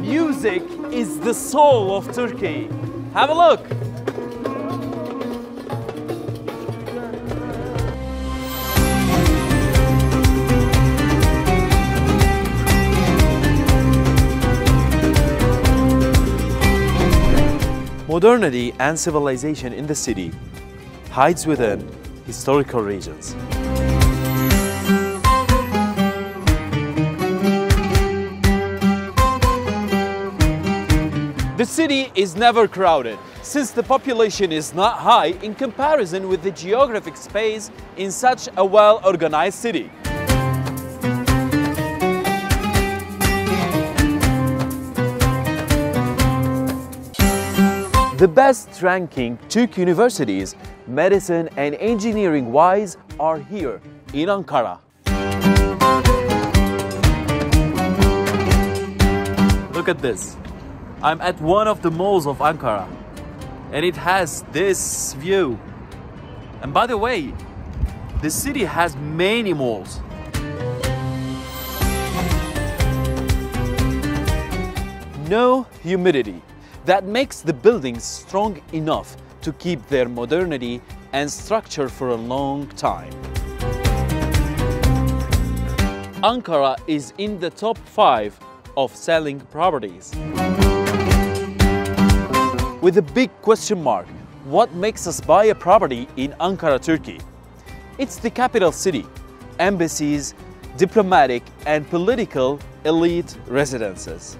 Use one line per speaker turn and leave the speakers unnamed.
Music is the soul of Turkey. Have a look. Modernity and civilization in the city hides within historical regions. The city is never crowded, since the population is not high in comparison with the geographic space in such a well-organized city. The best ranking Türk universities, medicine and engineering-wise, are here in Ankara. Look at this. I'm at one of the malls of Ankara, and it has this view. And by the way, the city has many malls. No humidity. That makes the buildings strong enough to keep their modernity and structure for a long time. Ankara is in the top 5 of selling properties. With a big question mark, what makes us buy a property in Ankara, Turkey? It's the capital city, embassies, diplomatic and political elite residences.